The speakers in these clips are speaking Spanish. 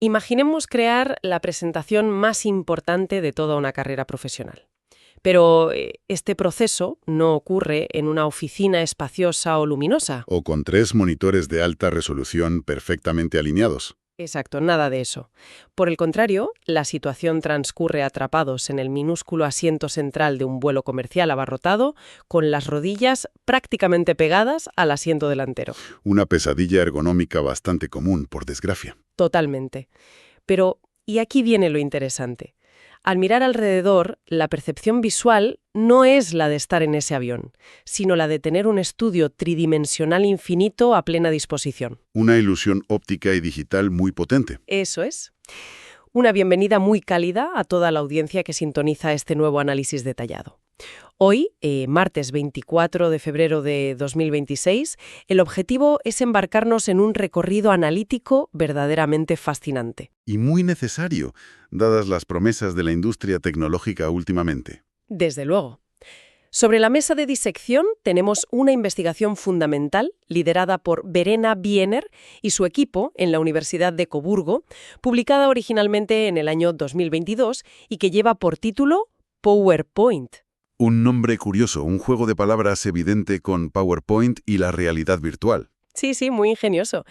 Imaginemos crear la presentación más importante de toda una carrera profesional. Pero este proceso no ocurre en una oficina espaciosa o luminosa. O con 3 monitores de alta resolución perfectamente alineados. Exacto, nada de eso. Por el contrario, la situación transcurre atrapados en el minúsculo asiento central de un vuelo comercial abarrotado, con las rodillas prácticamente pegadas al asiento delantero. Una pesadilla ergonómica bastante común, por desgracia. Totalmente. Pero, y aquí viene lo interesante. Al mirar alrededor, la percepción visual no es la de estar en ese avión, sino la de tener un estudio tridimensional infinito a plena disposición. Una ilusión óptica y digital muy potente. Eso es. Una bienvenida muy cálida a toda la audiencia que sintoniza este nuevo análisis detallado. Hoy, martes 24 de febrero de 2026, el objetivo es embarcarnos en un recorrido analítico verdaderamente fascinante. Y muy necesario, dadas las promesas de la industria tecnológica últimamente. Desde luego. Sobre la mesa de disección tenemos una investigación fundamental liderada por Verena Wiener y su equipo en la Universidad de Coburgo, publicada originalmente en el año 2022 y que lleva por título PowerPoint. Un nombre curioso, un juego de palabras evidente con PowerPoint y la realidad virtual. Sí, muy ingenioso.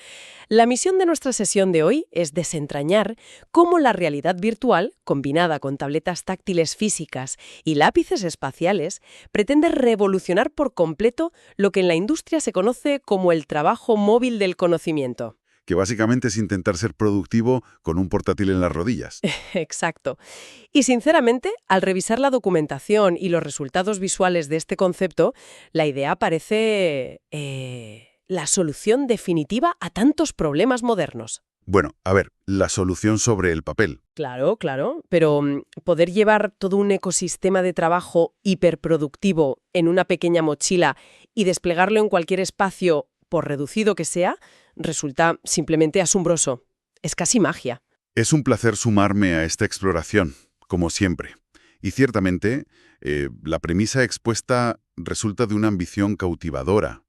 La misión de nuestra sesión de hoy es desentrañar cómo la realidad virtual, combinada con tabletas táctiles físicas y lápices espaciales, pretende revolucionar por completo lo que en la industria se conoce como el trabajo móvil del conocimiento. Que básicamente es intentar ser productivo con un portátil en las rodillas. Exacto. Y sinceramente, al revisar la documentación y los resultados visuales de este concepto, la idea parece la solución definitiva a tantos problemas modernos. Bueno, a ver, la solución sobre el papel. Claro, pero poder llevar todo un ecosistema de trabajo hiperproductivo en una pequeña mochila y desplegarlo en cualquier espacio, por reducido que sea, resulta simplemente asombroso. Es casi magia. Es un placer sumarme a esta exploración, como siempre. Y ciertamente, la premisa expuesta resulta de una ambición cautivadora.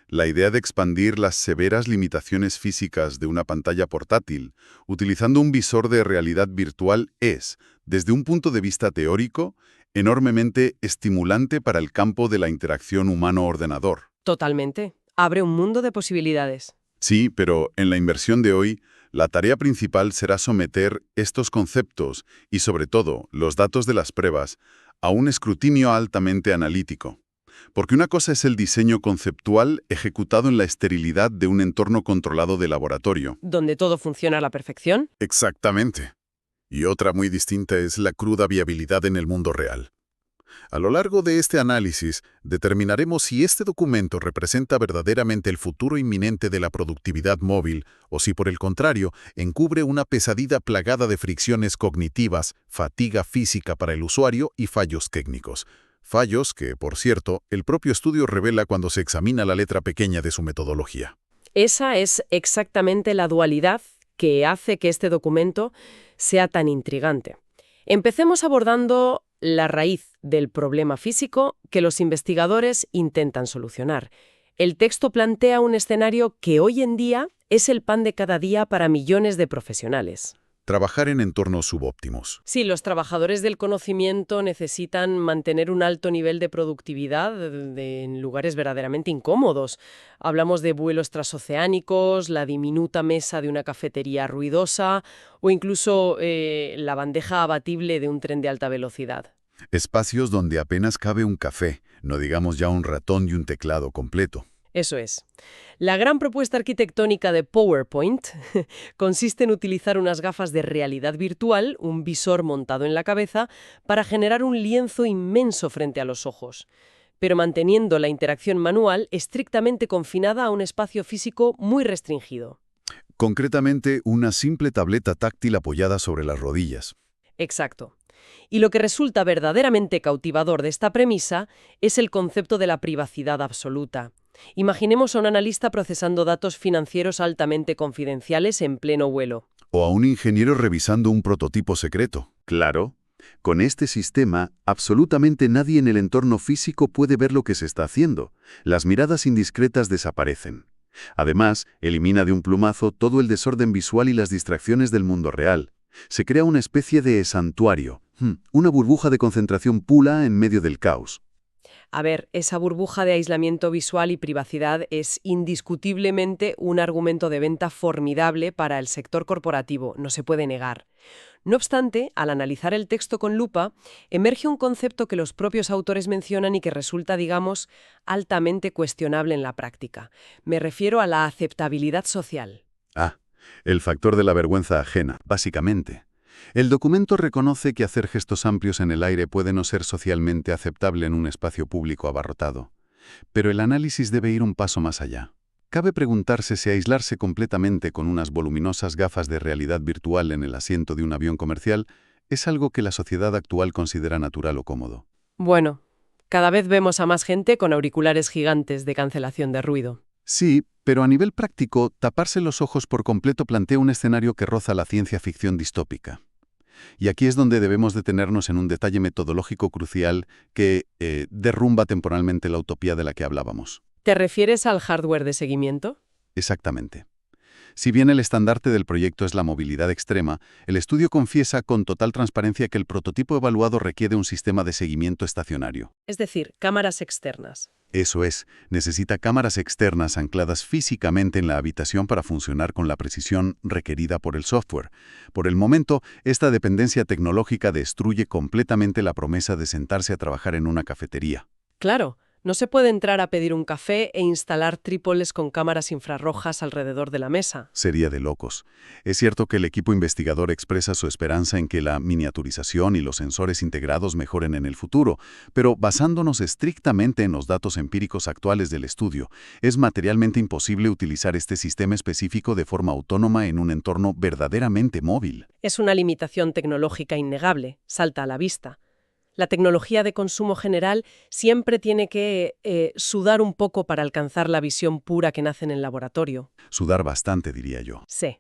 La idea de expandir las severas limitaciones físicas de una pantalla portátil, utilizando un visor de realidad virtual es, desde un punto de vista teórico, enormemente estimulante para el campo de la interacción humano-ordenador. Totalmente. Abre un mundo de posibilidades. Sí, pero en la inversión de hoy, la tarea principal será someter estos conceptos y, sobre todo, los datos de las pruebas, a un escrutinio altamente analítico. Porque una cosa es el diseño conceptual ejecutado en la esterilidad de un entorno controlado de laboratorio. ¿Donde todo funciona a la perfección? Exactamente. Y otra muy distinta es la cruda viabilidad en el mundo real. A lo largo de este análisis, determinaremos si este documento representa verdaderamente el futuro inminente de la productividad móvil o si, por el contrario, encubre una pesadilla plagada de fricciones cognitivas, fatiga física para el usuario y fallos técnicos. Fallos que, por cierto, el propio estudio revela cuando se examina la letra pequeña de su metodología. Esa es exactamente la dualidad que hace que este documento sea tan intrigante. Empecemos abordando la raíz del problema físico que los investigadores intentan solucionar. El texto plantea un escenario que hoy en día es el pan de cada día para millones de profesionales. Trabajar en entornos subóptimos. Sí, los trabajadores del conocimiento necesitan mantener un alto nivel de productividad en lugares verdaderamente incómodos. Hablamos de vuelos transoceánicos, la diminuta mesa de una cafetería ruidosa o incluso la bandeja abatible de un tren de alta velocidad. Espacios donde apenas cabe un café, no digamos ya un ratón y un teclado completo. Eso es. La gran propuesta arquitectónica de PowerPoint consiste en utilizar unas gafas de realidad virtual, un visor montado en la cabeza, para generar un lienzo inmenso frente a los ojos, pero manteniendo la interacción manual estrictamente confinada a un espacio físico muy restringido. Concretamente, una simple tableta táctil apoyada sobre las rodillas. Exacto. Y lo que resulta verdaderamente cautivador de esta premisa es el concepto de la privacidad absoluta. Imaginemos a un analista procesando datos financieros altamente confidenciales en pleno vuelo. O a un ingeniero revisando un prototipo secreto. Claro. Con este sistema, absolutamente nadie en el entorno físico puede ver lo que se está haciendo. Las miradas indiscretas desaparecen. Además, elimina de un plumazo todo el desorden visual y las distracciones del mundo real. Se crea una especie de santuario, una burbuja de concentración pura en medio del caos. A ver, esa burbuja de aislamiento visual y privacidad es indiscutiblemente un argumento de venta formidable para el sector corporativo, no se puede negar. No obstante, al analizar el texto con lupa, emerge un concepto que los propios autores mencionan y que resulta, digamos, altamente cuestionable en la práctica. Me refiero a la aceptabilidad social. Ah, el factor de la vergüenza ajena, básicamente. El documento reconoce que hacer gestos amplios en el aire puede no ser socialmente aceptable en un espacio público abarrotado. Pero el análisis debe ir un paso más allá. Cabe preguntarse si aislarse completamente con unas voluminosas gafas de realidad virtual en el asiento de un avión comercial es algo que la sociedad actual considera natural o cómodo. Bueno, cada vez vemos a más gente con auriculares gigantes de cancelación de ruido. Sí, pero a nivel práctico, taparse los ojos por completo plantea un escenario que roza la ciencia ficción distópica. Y aquí es donde debemos detenernos en un detalle metodológico crucial que derrumba temporalmente la utopía de la que hablábamos. ¿Te refieres al hardware de seguimiento? Exactamente. Si bien el estandarte del proyecto es la movilidad extrema, el estudio confiesa con total transparencia que el prototipo evaluado requiere un sistema de seguimiento estacionario. Es decir, cámaras externas. Eso es, necesita cámaras externas ancladas físicamente en la habitación para funcionar con la precisión requerida por el software. Por el momento, esta dependencia tecnológica destruye completamente la promesa de sentarse a trabajar en una cafetería. Claro, no se puede entrar a pedir un café e instalar trípodes con cámaras infrarrojas alrededor de la mesa. Sería de locos. Es cierto que el equipo investigador expresa su esperanza en que la miniaturización y los sensores integrados mejoren en el futuro, pero basándonos estrictamente en los datos empíricos actuales del estudio, es materialmente imposible utilizar este sistema específico de forma autónoma en un entorno verdaderamente móvil. Es una limitación tecnológica innegable, salta a la vista. La tecnología de consumo general siempre tiene que sudar un poco para alcanzar la visión pura que nace en el laboratorio. Sudar bastante, diría yo. Sí.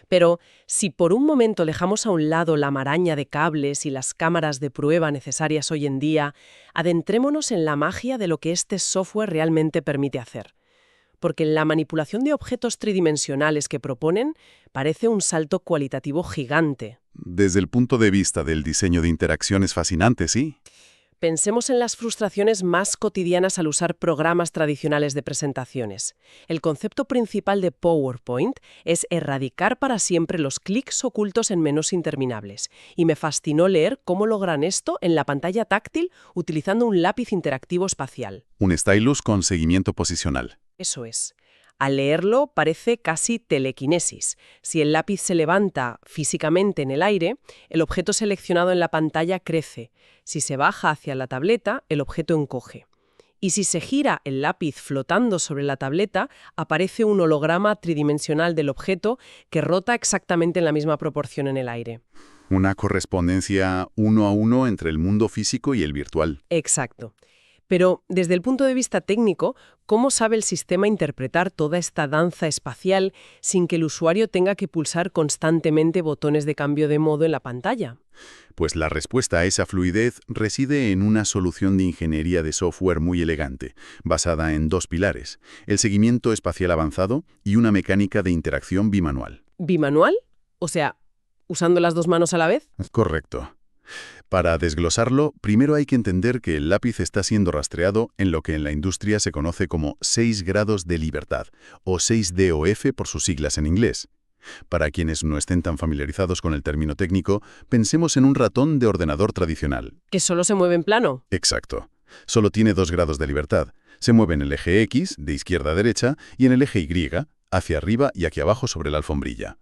Pero si por un momento dejamos a un lado la maraña de cables y las cámaras de prueba necesarias hoy en día, adentrémonos en la magia de lo que este software realmente permite hacer. Porque la manipulación de objetos tridimensionales que proponen parece un salto cualitativo gigante. Desde el punto de vista del diseño de interacción es fascinante, ¿sí? Pensemos en las frustraciones más cotidianas al usar programas tradicionales de presentaciones. El concepto principal de PowerPoint es erradicar para siempre los clics ocultos en menús interminables. Y me fascinó leer cómo logran esto en la pantalla táctil utilizando un lápiz interactivo espacial. Un stylus con seguimiento posicional. Eso es. Al leerlo parece casi telequinesis. Si el lápiz se levanta físicamente en el aire, el objeto seleccionado en la pantalla crece. Si se baja hacia la tableta, el objeto encoge. Y si se gira el lápiz flotando sobre la tableta, aparece un holograma tridimensional del objeto que rota exactamente en la misma proporción en el aire. Una correspondencia 1 a 1 entre el mundo físico y el virtual. Exacto. Pero, desde el punto de vista técnico, ¿cómo sabe el sistema interpretar toda esta danza espacial sin que el usuario tenga que pulsar constantemente botones de cambio de modo en la pantalla? Pues la respuesta a esa fluidez reside en una solución de ingeniería de software muy elegante, basada en 2 pilares, el seguimiento espacial avanzado y una mecánica de interacción bimanual. ¿Bimanual? O sea, ¿usando las 2 manos a la vez? Correcto. Para desglosarlo, primero hay que entender que el lápiz está siendo rastreado en lo que en la industria se conoce como 6 grados de libertad, o 6DOF por sus siglas en inglés. Para quienes no estén tan familiarizados con el término técnico, pensemos en un ratón de ordenador tradicional. ¿Que solo se mueve en plano? Exacto. Solo tiene 2 grados de libertad. Se mueve en el eje X, de izquierda a derecha, y en el eje Y, hacia arriba y hacia abajo sobre la alfombrilla.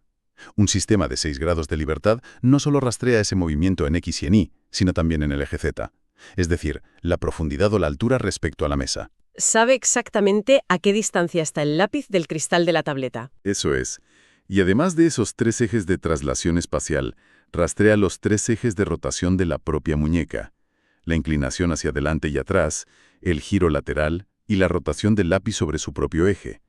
Un sistema de 6 grados de libertad no solo rastrea ese movimiento en X y en Y, sino también en el eje Z. Es decir, la profundidad o la altura respecto a la mesa. Sabe exactamente a qué distancia está el lápiz del cristal de la tableta. Eso es. Y además de esos 3 ejes de traslación espacial, rastrea los 3 ejes de rotación de la propia muñeca. La inclinación hacia adelante y atrás, el giro lateral y la rotación del lápiz sobre su propio eje.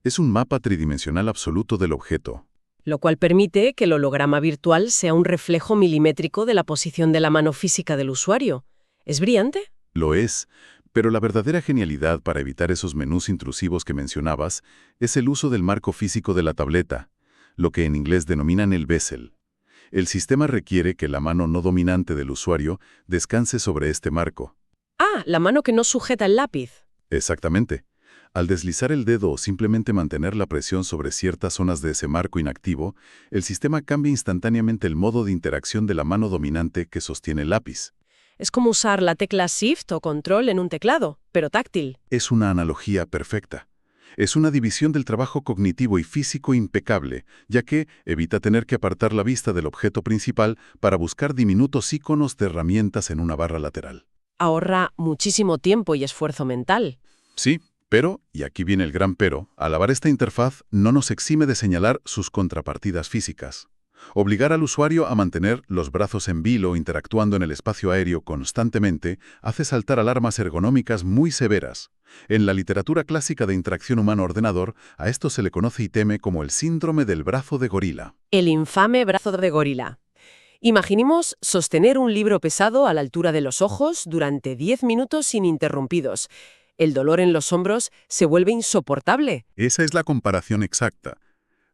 Es un mapa tridimensional absoluto del objeto. Lo cual permite que el holograma virtual sea un reflejo milimétrico de la posición de la mano física del usuario. ¿Es brillante? Lo es, Pero la verdadera genialidad para evitar esos menús intrusivos que mencionabas es el uso del marco físico de la tableta, lo que en inglés denominan el bezel. El sistema requiere que la mano no dominante del usuario descanse sobre este marco. Ah, la mano que no sujeta el lápiz. Exactamente. Al deslizar el dedo o simplemente mantener la presión sobre ciertas zonas de ese marco inactivo, el sistema cambia instantáneamente el modo de interacción de la mano dominante que sostiene el lápiz. Es como usar la tecla Shift o Control en un teclado, pero táctil. Es una analogía perfecta. Es una división del trabajo cognitivo y físico impecable, ya que evita tener que apartar la vista del objeto principal para buscar diminutos iconos de herramientas en una barra lateral. Ahorra muchísimo tiempo y esfuerzo mental. Sí, pero, y aquí viene el gran pero, alabar esta interfaz no nos exime de señalar sus contrapartidas físicas. Obligar al usuario a mantener los brazos en vilo interactuando en el espacio aéreo constantemente hace saltar alarmas ergonómicas muy severas. En la literatura clásica de interacción humano-ordenador, a esto se le conoce y teme como el síndrome del brazo de gorila. El infame brazo de gorila. Imaginemos sostener un libro pesado a la altura de los ojos durante 10 minutos ininterrumpidos. El dolor en los hombros se vuelve insoportable. Esa es la comparación exacta.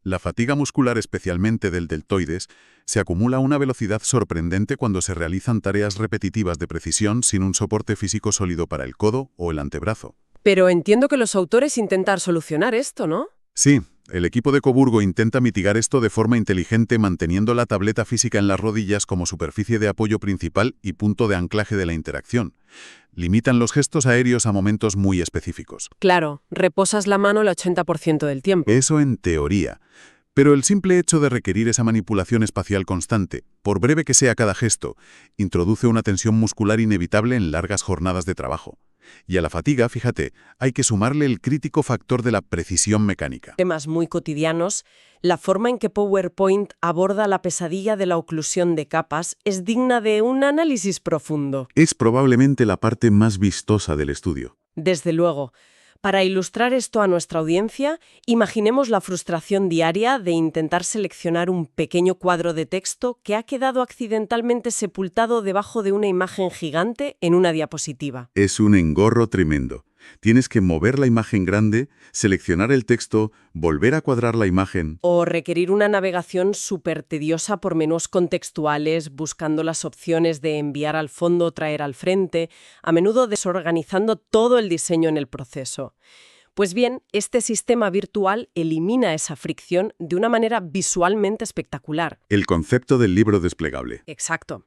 La fatiga muscular, especialmente del deltoides, se acumula a una velocidad sorprendente cuando se realizan tareas repetitivas de precisión sin un soporte físico sólido para el codo o el antebrazo. Pero entiendo que los autores intentan solucionar esto, ¿no? Sí, el equipo de Coburgo intenta mitigar esto de forma inteligente manteniendo la tableta física en las rodillas como superficie de apoyo principal y punto de anclaje de la interacción. Limitan los gestos aéreos a momentos muy específicos. Claro, reposas la mano el 80% del tiempo. Eso en teoría. Pero el simple hecho de requerir esa manipulación espacial constante, por breve que sea cada gesto, introduce una tensión muscular inevitable en largas jornadas de trabajo. Y a la fatiga, fíjate, hay que sumarle el crítico factor de la precisión mecánica. Temas muy cotidianos, la forma en que PowerPoint aborda la pesadilla de la oclusión de capas es digna de un análisis profundo. Es probablemente la parte más vistosa del estudio. Desde luego. Para ilustrar esto a nuestra audiencia, imaginemos la frustración diaria de intentar seleccionar un pequeño cuadro de texto que ha quedado accidentalmente sepultado debajo de una imagen gigante en una diapositiva. Es un engorro tremendo. Tienes que mover la imagen grande, seleccionar el texto, volver a cuadrar la imagen. O requerir una navegación súper tediosa por menús contextuales, buscando las opciones de enviar al fondo o traer al frente, a menudo desorganizando todo el diseño en el proceso. Pues bien, este sistema virtual elimina esa fricción de una manera visualmente espectacular. El concepto del libro desplegable. Exacto.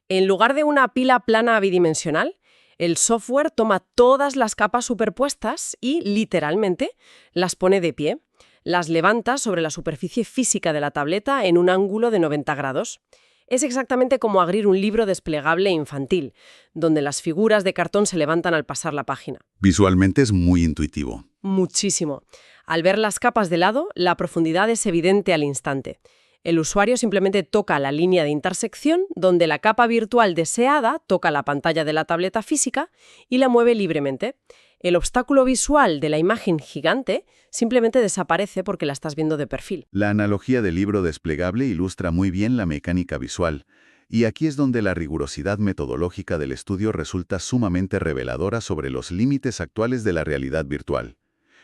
En lugar de una pila plana bidimensional, el software toma todas las capas superpuestas y, literalmente, las pone de pie. Las levanta sobre la superficie física de la tableta en un ángulo de 90 grados. Es exactamente como abrir un libro desplegable infantil, donde las figuras de cartón se levantan al pasar la página. Visualmente es muy intuitivo. Muchísimo. Al ver las capas de lado, la profundidad es evidente al instante. El usuario simplemente toca la línea de intersección donde la capa virtual deseada toca la pantalla de la tableta física y la mueve libremente. El obstáculo visual de la imagen gigante simplemente desaparece porque la estás viendo de perfil. La analogía del libro desplegable ilustra muy bien la mecánica visual, y aquí es donde la rigurosidad metodológica del estudio resulta sumamente reveladora sobre los límites actuales de la realidad virtual.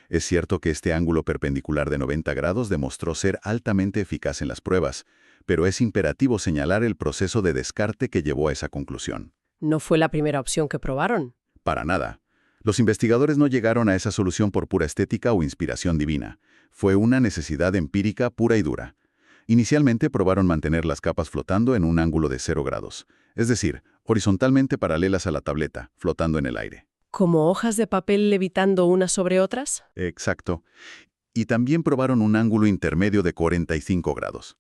Es cierto que este ángulo perpendicular de 90 grados demostró ser altamente eficaz en las pruebas, pero es imperativo señalar el proceso de descarte que llevó a esa conclusión. No fue la primera opción que probaron. Para nada. Los investigadores no llegaron a esa solución por pura estética o inspiración divina. Fue una necesidad empírica pura y dura. Inicialmente probaron mantener las capas flotando en un ángulo de 0 grados, es decir, horizontalmente paralelas a la tableta, flotando en el aire. ¿Como hojas de papel levitando unas sobre otras? Exacto. Y también probaron un ángulo intermedio de 45 grados.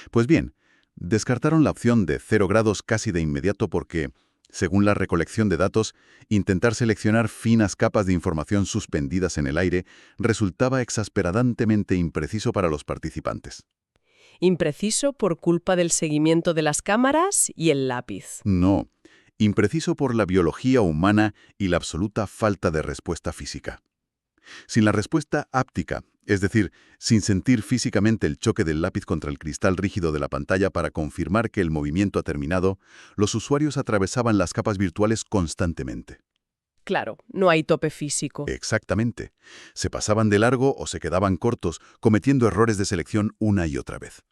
Pues bien, descartaron la opción de 0 grados casi de inmediato porque, según la recolección de datos, intentar seleccionar finas capas de información suspendidas en el aire resultaba exasperantemente impreciso para los participantes. Impreciso por culpa del seguimiento de las cámaras y el lápiz. No. Impreciso por la biología humana y la absoluta falta de respuesta física. Sin la respuesta áptica, es decir, sin sentir físicamente el choque del lápiz contra el cristal rígido de la pantalla para confirmar que el movimiento ha terminado, los usuarios atravesaban las capas virtuales constantemente. Claro, no hay tope físico. Exactamente. Se pasaban de largo o se quedaban cortos, cometiendo errores de selección una y otra vez.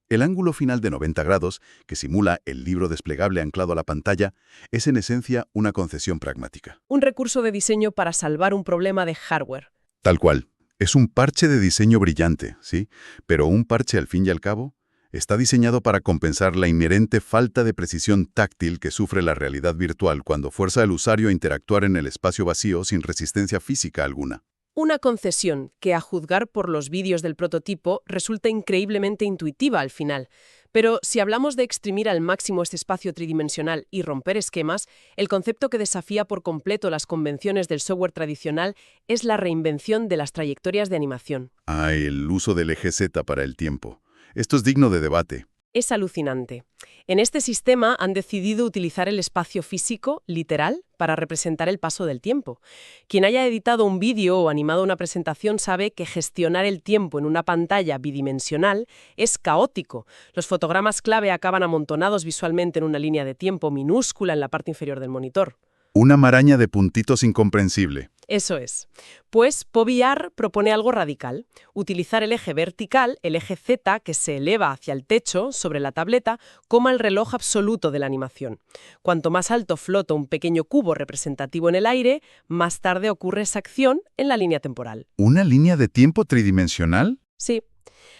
El ángulo final de 90 grados, que simula el libro desplegable anclado a la pantalla, es en esencia una concesión pragmática. Un recurso de diseño para salvar un problema de hardware. Tal cual. Es un parche de diseño brillante, ¿sí? Pero un parche, al fin y al cabo, está diseñado para compensar la inherente falta de precisión táctil que sufre la realidad virtual cuando fuerza al usuario a interactuar en el espacio vacío sin resistencia física alguna. Una concesión que, a juzgar por los vídeos del prototipo, resulta increíblemente intuitiva al final. Pero si hablamos de exprimir al máximo este espacio tridimensional y romper esquemas, el concepto que desafía por completo las convenciones del software tradicional es la reinvención de las trayectorias de animación. El uso del eje Z para el tiempo. Esto es digno de debate. Es alucinante. En este sistema han decidido utilizar el espacio físico, literal, para representar el paso del tiempo. Quien haya editado un vídeo o animado una presentación sabe que gestionar el tiempo en una pantalla bidimensional es caótico. Los fotogramas clave acaban amontonados visualmente en una línea de tiempo minúscula en la parte inferior del monitor. Una maraña de puntitos incomprensible. Eso es. Pues POVIAR propone algo radical. Utilizar el eje vertical, el eje Z, que se eleva hacia el techo, sobre la tableta, como el reloj absoluto de la animación. Cuanto más alto flota un pequeño cubo representativo en el aire, más tarde ocurre esa acción en la línea temporal. ¿Una línea de tiempo tridimensional? Sí.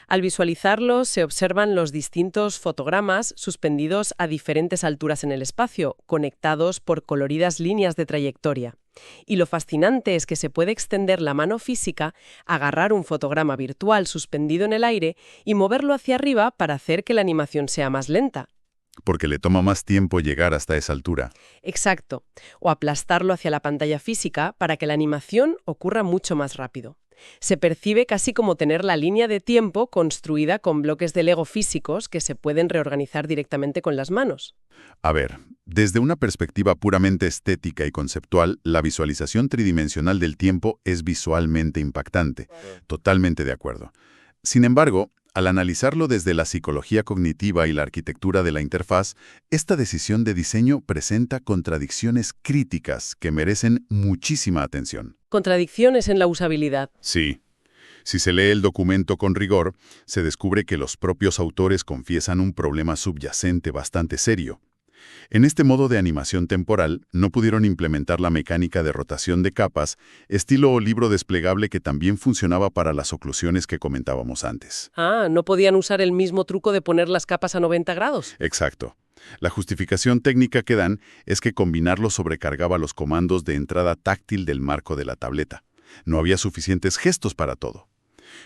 Al visualizarlo, se observan los distintos fotogramas suspendidos a diferentes alturas en el espacio, conectados por coloridas líneas de trayectoria. Y lo fascinante es que se puede extender la mano física, agarrar un fotograma virtual suspendido en el aire y moverlo hacia arriba para hacer que la animación sea más lenta. Porque le toma más tiempo llegar hasta esa altura. Exacto. O aplastarlo hacia la pantalla física para que la animación ocurra mucho más rápido. Se percibe casi como tener la línea de tiempo construida con bloques de Lego físicos que se pueden reorganizar directamente con las manos. A ver, desde una perspectiva puramente estética y conceptual, la visualización tridimensional del tiempo es visualmente impactante. Totalmente de acuerdo. Sin embargo, al analizarlo desde la psicología cognitiva y la arquitectura de la interfaz, esta decisión de diseño presenta contradicciones críticas que merecen muchísima atención. Contradicciones en la usabilidad. Sí. Si se lee el documento con rigor, se descubre que los propios autores confiesan un problema subyacente bastante serio. En este modo de animación temporal, no pudieron implementar la mecánica de rotación de capas, estilo libro desplegable que también funcionaba para las oclusiones que comentábamos antes. ¿No podían usar el mismo truco de poner las capas a 90 grados? Exacto. La justificación técnica que dan es que combinarlo sobrecargaba los comandos de entrada táctil del marco de la tableta. No había suficientes gestos para todo.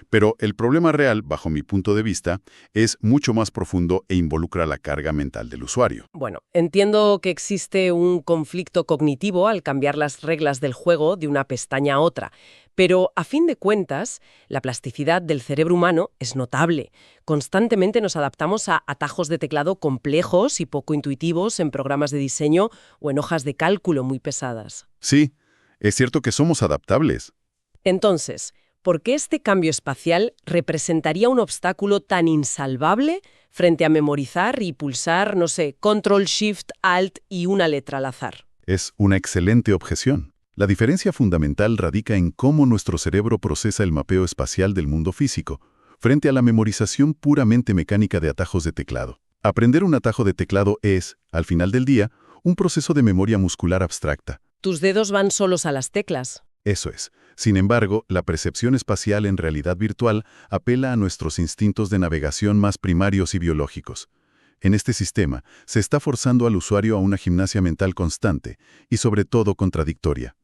Pero el problema real, bajo mi punto de vista, es mucho más profundo e involucra la carga mental del usuario. Bueno, entiendo que existe un conflicto cognitivo al cambiar las reglas del juego de una pestaña a otra, pero a fin de cuentas, la plasticidad del cerebro humano es notable. Constantemente nos adaptamos a atajos de teclado complejos y poco intuitivos en programas de diseño o en hojas de cálculo muy pesadas. Sí, es cierto que somos adaptables. Entonces, ¿por qué este cambio espacial representaría un obstáculo tan insalvable frente a memorizar y pulsar, no sé, Control, Shift, Alt y una letra al azar? Es una excelente objeción. La diferencia fundamental radica en cómo nuestro cerebro procesa el mapeo espacial del mundo físico, frente a la memorización puramente mecánica de atajos de teclado. Aprender un atajo de teclado es, al final del día, un proceso de memoria muscular abstracta. Tus dedos van solos a las teclas. Eso es. Sin embargo, la percepción espacial en realidad virtual apela a nuestros instintos de navegación más primarios y biológicos. En este sistema, se está forzando al usuario a una gimnasia mental constante y sobre todo contradictoria.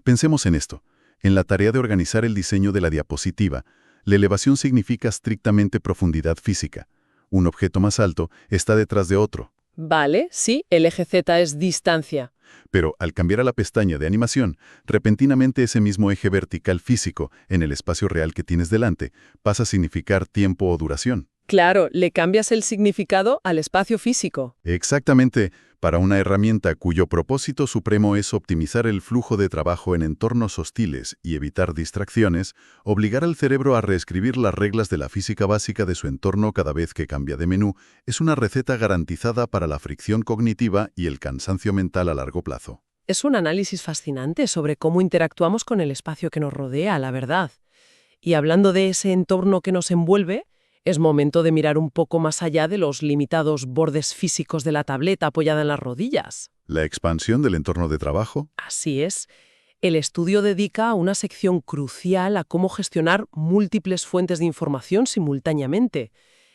Pensemos en esto. En la tarea de organizar el diseño de la diapositiva, la elevación significa estrictamente profundidad física. Un objeto más alto está detrás de otro. Vale, sí, el eje Z es distancia. Pero al cambiar a la pestaña de animación, repentinamente ese mismo eje vertical físico en el espacio real que tienes delante pasa a significar tiempo o duración. Claro, le cambias el significado al espacio físico. Exactamente, para una herramienta cuyo propósito supremo es optimizar el flujo de trabajo en entornos hostiles y evitar distracciones, obligar al cerebro a reescribir las reglas de la física básica de su entorno cada vez que cambia de menú es una receta garantizada para la fricción cognitiva y el cansancio mental a largo plazo. Es un análisis fascinante sobre cómo interactuamos con el espacio que nos rodea, la verdad. Y hablando de ese entorno que nos envuelve, es momento de mirar un poco más allá de los limitados bordes físicos de la tableta apoyada en las rodillas. La expansión del entorno de trabajo. Así es. El estudio dedica una sección crucial a cómo gestionar múltiples fuentes de información simultáneamente.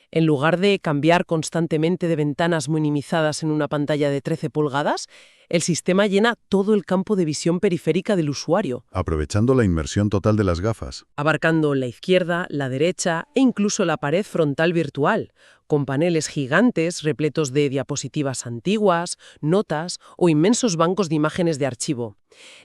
En lugar de cambiar constantemente de ventanas minimizadas en una pantalla de 13 pulgadas, el sistema llena todo el campo de visión periférica del usuario, Aprovechando la inmersión total de las gafas. abarcando la izquierda, la derecha e incluso la pared frontal virtual, con paneles gigantes repletos de diapositivas antiguas, notas o inmensos bancos de imágenes de archivo.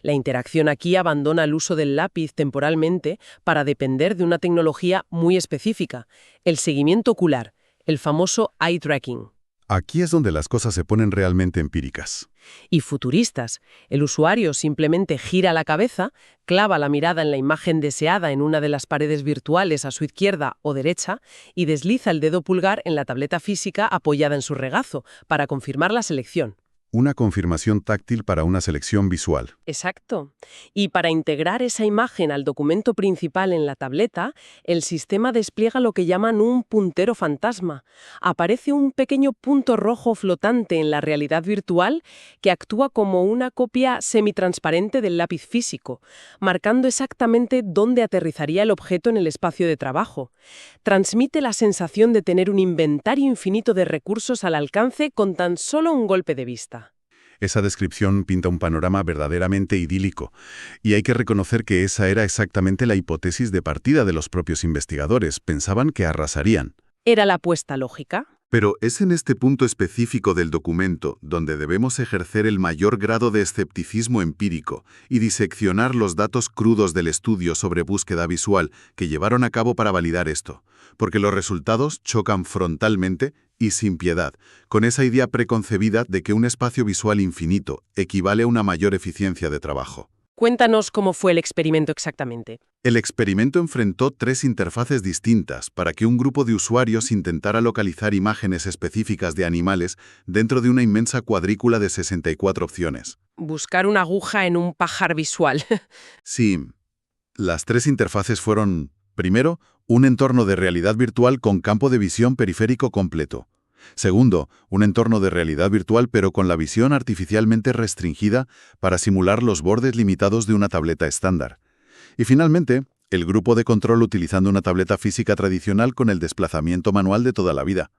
La interacción aquí abandona el uso del lápiz temporalmente para depender de una tecnología muy específica, el seguimiento ocular, el famoso eye tracking. Aquí es donde las cosas se ponen realmente empíricas. Y futuristas. El usuario simplemente gira la cabeza, clava la mirada en la imagen deseada en una de las paredes virtuales a su izquierda o derecha y desliza el dedo pulgar en la tableta física apoyada en su regazo para confirmar la selección. Una confirmación táctil para una selección visual. Exacto. Y para integrar esa imagen al documento principal en la tableta, el sistema despliega lo que llaman un puntero fantasma. Aparece un pequeño punto rojo flotante en la realidad virtual que actúa como una copia semitransparente del lápiz físico, marcando exactamente dónde aterrizaría el objeto en el espacio de trabajo. Transmite la sensación de tener un inventario infinito de recursos al alcance con tan solo un golpe de vista. Esa descripción pinta un panorama verdaderamente idílico, y hay que reconocer que esa era exactamente la hipótesis de partida de los propios investigadores. Pensaban que arrasarían. ¿Era la apuesta lógica? Pero es en este punto específico del documento donde debemos ejercer el mayor grado de escepticismo empírico y diseccionar los datos crudos del estudio sobre búsqueda visual que llevaron a cabo para validar esto, porque los resultados chocan frontalmente y sin piedad con esa idea preconcebida de que un espacio visual infinito equivale a una mayor eficiencia de trabajo. Cuéntanos cómo fue el experimento exactamente. El experimento enfrentó 3 interfaces distintas para que un grupo de usuarios intentara localizar imágenes específicas de animales dentro de una inmensa cuadrícula de 64 opciones. Buscar una aguja en un pajar visual. Sí, las 3 interfaces fueron, primero, un entorno de realidad virtual con campo de visión periférico completo. Segundo, un entorno de realidad virtual pero con la visión artificialmente restringida para simular los bordes limitados de una tableta estándar. Y finalmente, el grupo de control utilizando una tableta física tradicional con el desplazamiento manual de toda la vida.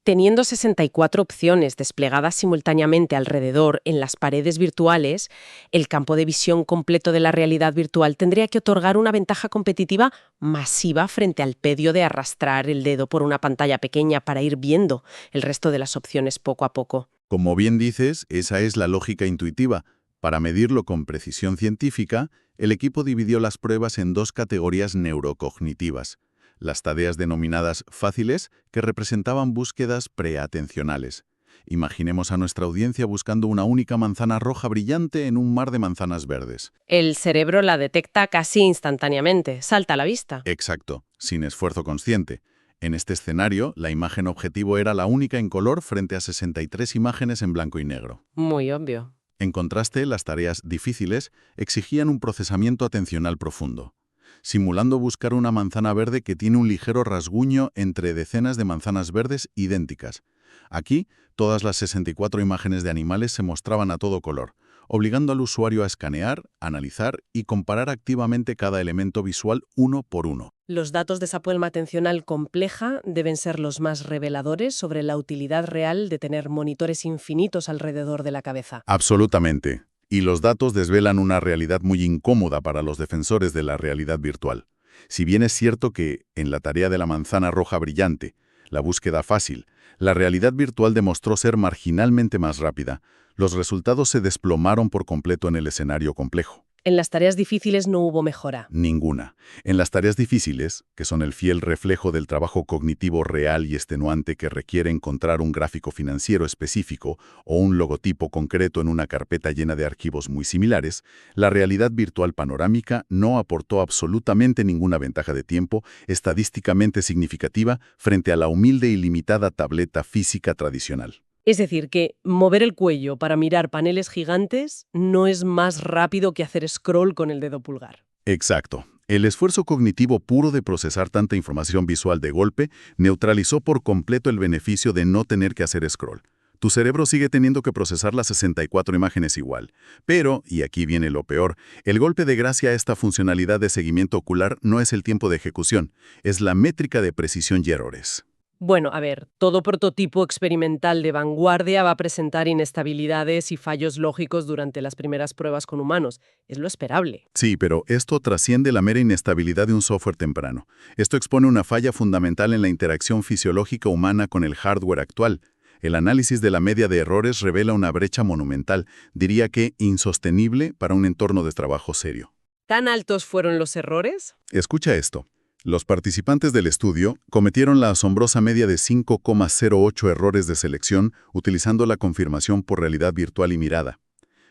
Teniendo 64 opciones desplegadas simultáneamente alrededor en las paredes virtuales, el campo de visión completo de la realidad virtual tendría que otorgar una ventaja competitiva masiva frente al pedio de arrastrar el dedo por una pantalla pequeña para ir viendo el resto de las opciones poco a poco. Como bien dices, esa es la lógica intuitiva. Para medirlo con precisión científica, el equipo dividió las pruebas en 2 categorías neurocognitivas. Las tareas denominadas fáciles, que representaban búsquedas preatencionales. Imaginemos a nuestra audiencia buscando una única manzana roja brillante en un mar de manzanas verdes. El cerebro la detecta casi instantáneamente, salta a la vista. Exacto, sin esfuerzo consciente. En este escenario, la imagen objetivo era la única en color frente a 63 imágenes en blanco y negro. Muy obvio. En contraste, las tareas difíciles exigían un procesamiento atencional profundo, simulando buscar una manzana verde que tiene un ligero rasguño entre decenas de manzanas verdes idénticas. Aquí, todas las 64 imágenes de animales se mostraban a todo color, obligando al usuario a escanear, analizar y comparar activamente cada elemento visual uno por uno. Los datos de esa puelma atencional compleja deben ser los más reveladores sobre la utilidad real de tener monitores infinitos alrededor de la cabeza. Absolutamente. Y los datos desvelan una realidad muy incómoda para los defensores de la realidad virtual. Si bien es cierto que, en la tarea de la manzana roja brillante, la búsqueda fácil, la realidad virtual demostró ser marginalmente más rápida, los resultados se desplomaron por completo en el escenario complejo. En las tareas difíciles no hubo mejora. Ninguna. En las tareas difíciles, que son el fiel reflejo del trabajo cognitivo real y extenuante que requiere encontrar un gráfico financiero específico o un logotipo concreto en una carpeta llena de archivos muy similares, la realidad virtual panorámica no aportó absolutamente ninguna ventaja de tiempo estadísticamente significativa frente a la humilde y limitada tableta física tradicional. Es decir, que mover el cuello para mirar paneles gigantes no es más rápido que hacer scroll con el dedo pulgar. Exacto. El esfuerzo cognitivo puro de procesar tanta información visual de golpe neutralizó por completo el beneficio de no tener que hacer scroll. Tu cerebro sigue teniendo que procesar las 64 imágenes igual. Pero, y aquí viene lo peor, el golpe de gracia a esta funcionalidad de seguimiento ocular no es el tiempo de ejecución, es la métrica de precisión y errores. Bueno, a ver, todo prototipo experimental de vanguardia va a presentar inestabilidades y fallos lógicos durante las primeras pruebas con humanos. Es lo esperable. Sí, pero esto trasciende la mera inestabilidad de un software temprano. Esto expone una falla fundamental en la interacción fisiológica humana con el hardware actual. El análisis de la media de errores revela una brecha monumental, diría que insostenible para un entorno de trabajo serio. ¿Tan altos fueron los errores? Escucha esto. Los participantes del estudio cometieron la asombrosa media de 5,08 errores de selección utilizando la confirmación por realidad virtual y mirada.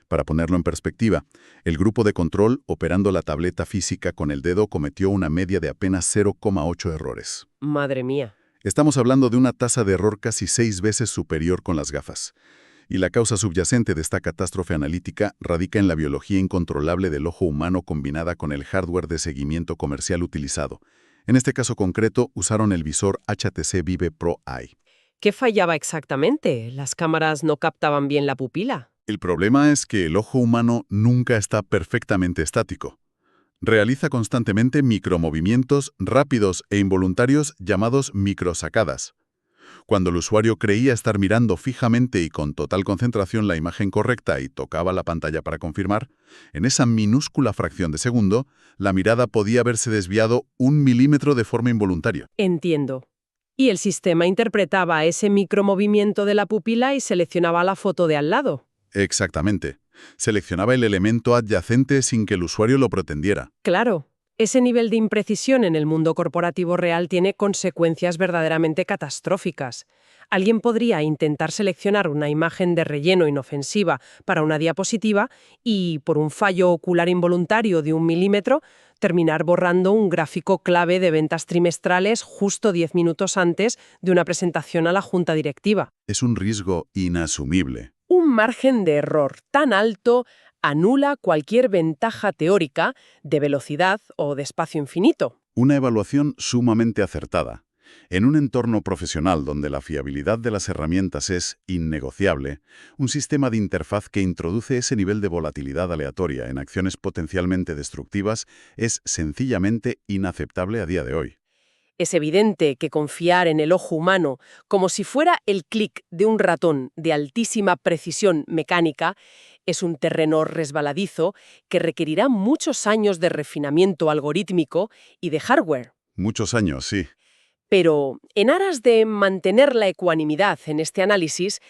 Para ponerlo en perspectiva, el grupo de control, operando la tableta física con el dedo, cometió una media de apenas 0,8 errores. Madre mía. Estamos hablando de una tasa de error casi 6 veces superior con las gafas. Y la causa subyacente de esta catástrofe analítica radica en la biología incontrolable del ojo humano combinada con el hardware de seguimiento comercial utilizado. En este caso concreto, usaron el visor HTC Vive Pro Eye. ¿Qué fallaba exactamente? ¿Las cámaras no captaban bien la pupila? El problema es que el ojo humano nunca está perfectamente estático. Realiza constantemente micromovimientos rápidos e involuntarios llamados microsacadas. Cuando el usuario creía estar mirando fijamente y con total concentración la imagen correcta y tocaba la pantalla para confirmar, en esa minúscula fracción de segundo, la mirada podía haberse desviado 1 milímetro de forma involuntaria. Entiendo. Y el sistema interpretaba ese micromovimiento de la pupila y seleccionaba la foto de al lado. Exactamente. Seleccionaba el elemento adyacente sin que el usuario lo pretendiera. Claro. Ese nivel de imprecisión en el mundo corporativo real tiene consecuencias verdaderamente catastróficas. Alguien podría intentar seleccionar una imagen de relleno inofensiva para una diapositiva y, por un fallo ocular involuntario de 1 milímetro, terminar borrando un gráfico clave de ventas trimestrales justo 10 minutos antes de una presentación a la junta directiva. Es un riesgo inasumible. Un margen de error tan alto anula cualquier ventaja teórica de velocidad o de espacio infinito. Una evaluación sumamente acertada. En un entorno profesional donde la fiabilidad de las herramientas es innegociable, un sistema de interfaz que introduce ese nivel de volatilidad aleatoria en acciones potencialmente destructivas es sencillamente inaceptable a día de hoy. Es evidente que confiar en el ojo humano como si fuera el clic de un ratón de altísima precisión mecánica es un terreno resbaladizo que requerirá muchos años de refinamiento algorítmico y de hardware. Muchos años, sí. Pero, en aras de mantener la ecuanimidad en este análisis,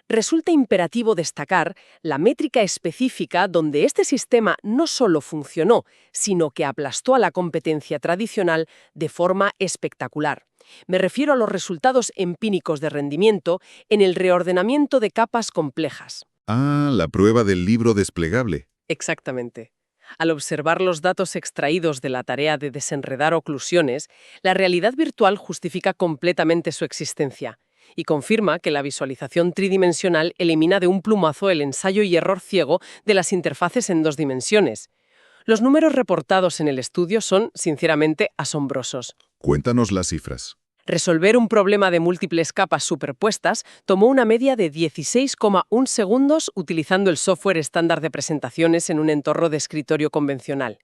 resulta imperativo destacar la métrica específica donde este sistema no solo funcionó, sino que aplastó a la competencia tradicional de forma espectacular. Me refiero a los resultados empíricos de rendimiento en el reordenamiento de capas complejas. Ah, la prueba del libro desplegable. Exactamente. Al observar los datos extraídos de la tarea de desenredar oclusiones, la realidad virtual justifica completamente su existencia y confirma que la visualización tridimensional elimina de un plumazo el ensayo y error ciego de las interfaces en 2 dimensiones. Los números reportados en el estudio son, sinceramente, asombrosos. Cuéntanos las cifras. Resolver un problema de múltiples capas superpuestas tomó una media de 16,1 segundos utilizando el software estándar de presentaciones en un entorno de escritorio convencional.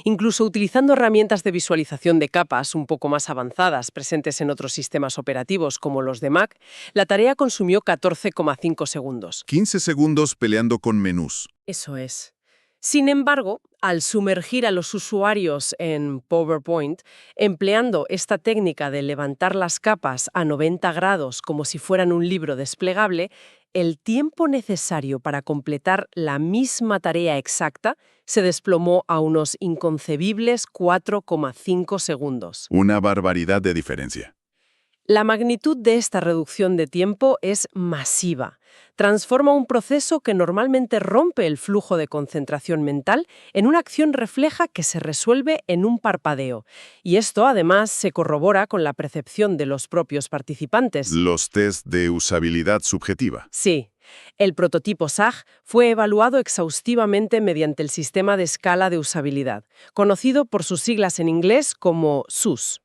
Incluso utilizando herramientas de visualización de capas un poco más avanzadas presentes en otros sistemas operativos como los de Mac, la tarea consumió 14,5 segundos. 15 segundos peleando con menús. Eso es. Sin embargo, al sumergir a los usuarios en PowerPoint, empleando esta técnica de levantar las capas a 90 grados como si fueran un libro desplegable, el tiempo necesario para completar la misma tarea exacta se desplomó a unos inconcebibles 4,5 segundos. Una barbaridad de diferencia. La magnitud de esta reducción de tiempo es masiva. transforma un proceso que normalmente rompe el flujo de concentración mental en una acción refleja que se resuelve en un parpadeo. Y esto, además, se corrobora con la percepción de los propios participantes. Los test de usabilidad subjetiva. Sí. El prototipo SAG fue evaluado exhaustivamente mediante el sistema de escala de usabilidad, conocido por sus siglas en inglés como SUS.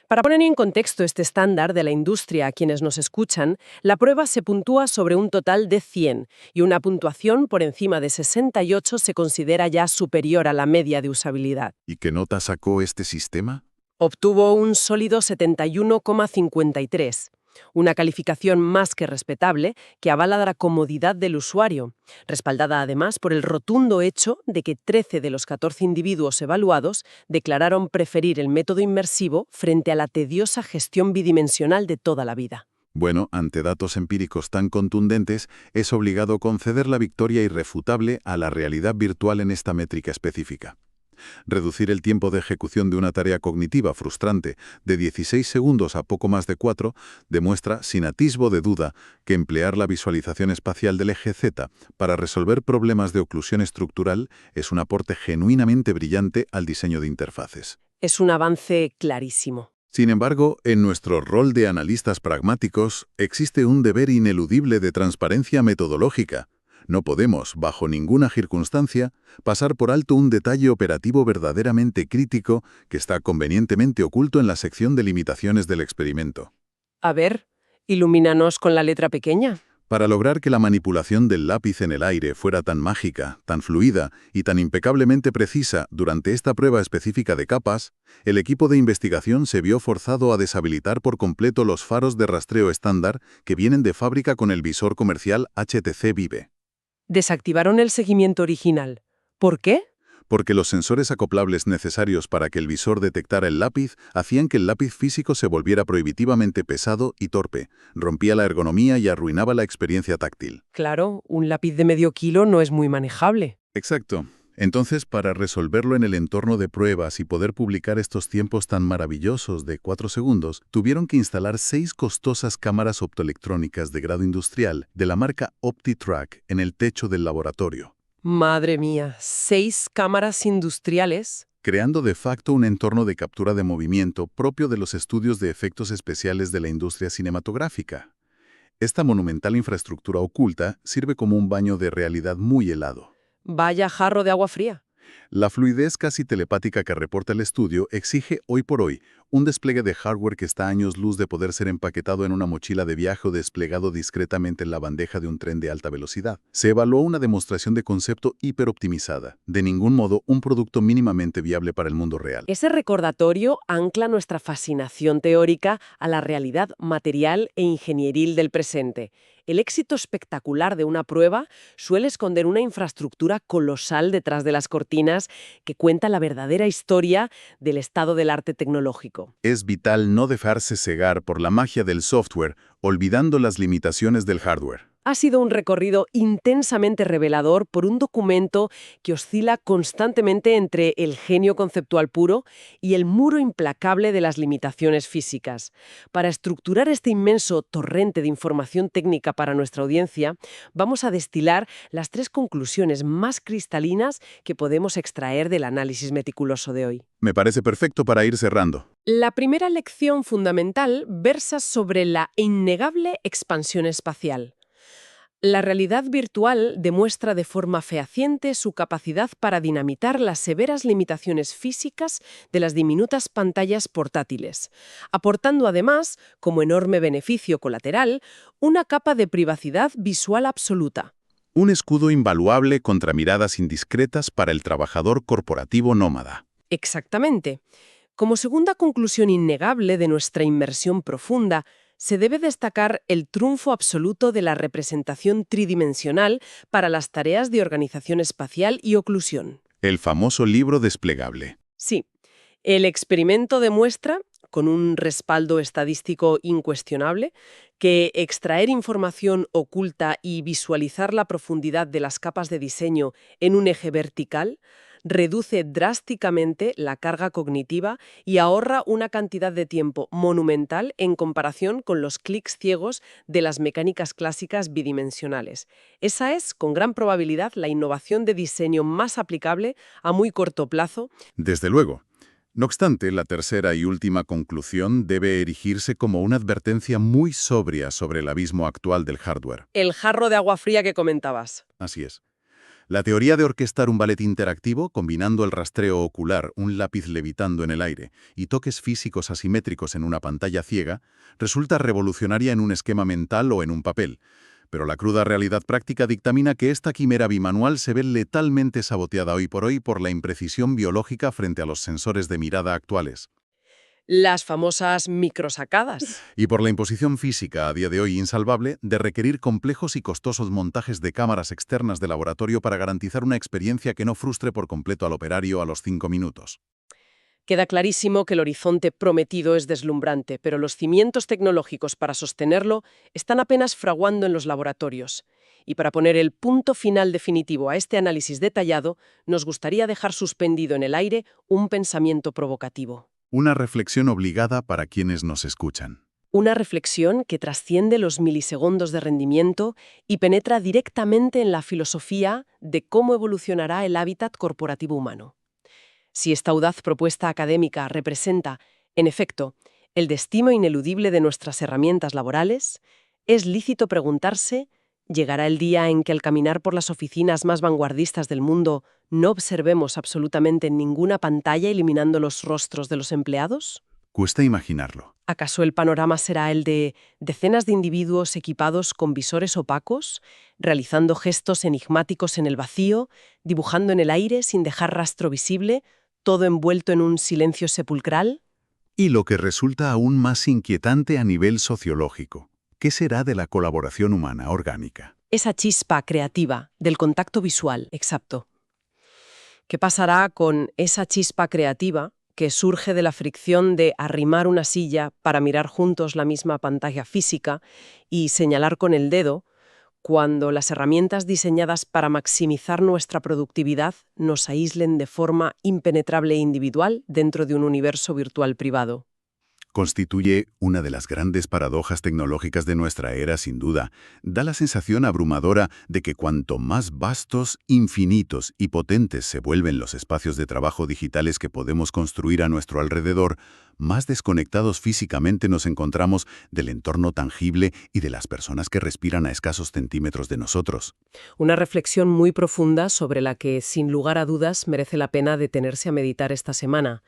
Para poner en contexto este estándar de la industria a quienes nos escuchan, la prueba se puntúa sobre un total de 100 y una puntuación por encima de 68 se considera ya superior a la media de usabilidad. ¿Y qué nota sacó este sistema? Obtuvo un sólido 71,53. Una calificación más que respetable que avala la comodidad del usuario, respaldada además por el rotundo hecho de que 13 de los 14 individuos evaluados declararon preferir el método inmersivo frente a la tediosa gestión bidimensional de toda la vida. Bueno, ante datos empíricos tan contundentes, es obligado conceder la victoria irrefutable a la realidad virtual en esta métrica específica. Reducir el tiempo de ejecución de una tarea cognitiva frustrante de 16 segundos a poco más de 4 demuestra, sin atisbo de duda, que emplear la visualización espacial del eje Z para resolver problemas de oclusión estructural es un aporte genuinamente brillante al diseño de interfaces. Es un avance clarísimo. Sin embargo, en nuestro rol de analistas pragmáticos existe un deber ineludible de transparencia metodológica. No podemos, bajo ninguna circunstancia, pasar por alto un detalle operativo verdaderamente crítico que está convenientemente oculto en la sección de limitaciones del experimento. A ver, ilumínanos con la letra pequeña. Para lograr que la manipulación del lápiz en el aire fuera tan mágica, tan fluida y tan impecablemente precisa durante esta prueba específica de capas, el equipo de investigación se vio forzado a deshabilitar por completo los faros de rastreo estándar que vienen de fábrica con el visor comercial HTC Vive. Desactivaron el seguimiento original. ¿Por qué? Porque los sensores acoplables necesarios para que el visor detectara el lápiz hacían que el lápiz físico se volviera prohibitivamente pesado y torpe, rompía la ergonomía y arruinaba la experiencia táctil. Claro, un lápiz de medio kilo no es muy manejable. Exacto. Entonces, para resolverlo en el entorno de pruebas y poder publicar estos tiempos tan maravillosos de 4 segundos, tuvieron que instalar 6 costosas cámaras optoelectrónicas de grado industrial de la marca OptiTrack en el techo del laboratorio. Madre mía, 6 cámaras industriales. Creando de facto un entorno de captura de movimiento propio de los estudios de efectos especiales de la industria cinematográfica. Esta monumental infraestructura oculta sirve como un baño de realidad muy helado. Vaya jarro de agua fría. La fluidez casi telepática que reporta el estudio exige hoy por hoy un despliegue de hardware que está a años luz de poder ser empaquetado en una mochila de viaje o desplegado discretamente en la bandeja de un tren de alta velocidad. Se evaluó una demostración de concepto hiperoptimizada, de ningún modo un producto mínimamente viable para el mundo real. Ese recordatorio ancla nuestra fascinación teórica a la realidad material e ingenieril del presente. El éxito espectacular de una prueba suele esconder una infraestructura colosal detrás de las cortinas que cuenta la verdadera historia del estado del arte tecnológico. Es vital no dejarse cegar por la magia del software, olvidando las limitaciones del hardware. Ha sido un recorrido intensamente revelador por un documento que oscila constantemente entre el genio conceptual puro y el muro implacable de las limitaciones físicas. Para estructurar este inmenso torrente de información técnica para nuestra audiencia, vamos a destilar las 3 conclusiones más cristalinas que podemos extraer del análisis meticuloso de hoy. Me parece perfecto para ir cerrando. La primera lección fundamental versa sobre la innegable expansión espacial. La realidad virtual demuestra de forma fehaciente su capacidad para dinamitar las severas limitaciones físicas de las diminutas pantallas portátiles, aportando además, como enorme beneficio colateral, una capa de privacidad visual absoluta. Un escudo invaluable contra miradas indiscretas para el trabajador corporativo nómada. Exactamente. Como segunda conclusión innegable de nuestra inmersión profunda, se debe destacar el triunfo absoluto de la representación tridimensional para las tareas de organización espacial y oclusión. El famoso libro desplegable. Sí, el experimento demuestra, con un respaldo estadístico incuestionable, que extraer información oculta y visualizar la profundidad de las capas de diseño en un eje vertical reduce drásticamente la carga cognitiva y ahorra una cantidad de tiempo monumental en comparación con los clics ciegos de las mecánicas clásicas bidimensionales. Esa es, con gran probabilidad, la innovación de diseño más aplicable a muy corto plazo. Desde luego. No obstante, la tercera y última conclusión debe erigirse como una advertencia muy sobria sobre el abismo actual del hardware. El jarro de agua fría que comentabas. Así es. La teoría de orquestar un ballet interactivo, combinando el rastreo ocular, un lápiz levitando en el aire y toques físicos asimétricos en una pantalla ciega, resulta revolucionaria en un esquema mental o en un papel. Pero la cruda realidad práctica dictamina que esta quimera bimanual se ve letalmente saboteada hoy por hoy por la imprecisión biológica frente a los sensores de mirada actuales. Las famosas microsacadas. Y por la imposición física, a día de hoy insalvable, de requerir complejos y costosos montajes de cámaras externas de laboratorio para garantizar una experiencia que no frustre por completo al operario a los 5 minutos. Queda clarísimo que el horizonte prometido es deslumbrante, pero los cimientos tecnológicos para sostenerlo están apenas fraguando en los laboratorios. Y para poner el punto final definitivo a este análisis detallado, nos gustaría dejar suspendido en el aire un pensamiento provocativo. Una reflexión obligada para quienes nos escuchan. Una reflexión que trasciende los milisegundos de rendimiento y penetra directamente en la filosofía de cómo evolucionará el hábitat corporativo humano. Si esta audaz propuesta académica representa, en efecto, el destino ineludible de nuestras herramientas laborales, es lícito preguntarse: ¿llegará el día en que al caminar por las oficinas más vanguardistas del mundo no observemos absolutamente ninguna pantalla eliminando los rostros de los empleados? Cuesta imaginarlo. ¿Acaso el panorama será el de decenas de individuos equipados con visores opacos, realizando gestos enigmáticos en el vacío, dibujando en el aire sin dejar rastro visible, todo envuelto en un silencio sepulcral? Y lo que resulta aún más inquietante a nivel sociológico, ¿qué será de la colaboración humana orgánica? Esa chispa creativa del contacto visual, exacto. ¿Qué pasará con esa chispa creativa que surge de la fricción de arrimar una silla para mirar juntos la misma pantalla física y señalar con el dedo, cuando las herramientas diseñadas para maximizar nuestra productividad nos aíslen de forma impenetrable e individual dentro de un universo virtual privado? Constituye una de las grandes paradojas tecnológicas de nuestra era, sin duda. Da la sensación abrumadora de que cuanto más vastos, infinitos y potentes se vuelven los espacios de trabajo digitales que podemos construir a nuestro alrededor, más desconectados físicamente nos encontramos del entorno tangible y de las personas que respiran a escasos centímetros de nosotros. Una reflexión muy profunda sobre la que, sin lugar a dudas, merece la pena detenerse a meditar esta semana.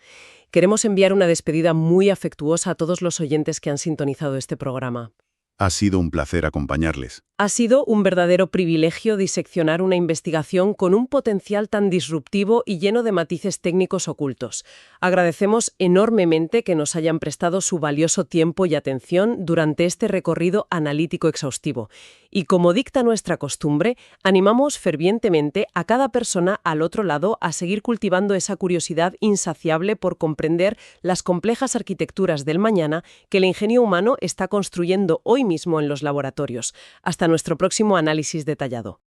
Queremos enviar una despedida muy afectuosa a todos los oyentes que han sintonizado este programa. Ha sido un placer acompañarles. Ha sido un verdadero privilegio diseccionar una investigación con un potencial tan disruptivo y lleno de matices técnicos ocultos. Agradecemos enormemente que nos hayan prestado su valioso tiempo y atención durante este recorrido analítico exhaustivo. Y como dicta nuestra costumbre, animamos fervientemente a cada persona al otro lado a seguir cultivando esa curiosidad insaciable por comprender las complejas arquitecturas del mañana que el ingenio humano está construyendo hoy mismo en los laboratorios. Hasta nuestro próximo análisis detallado.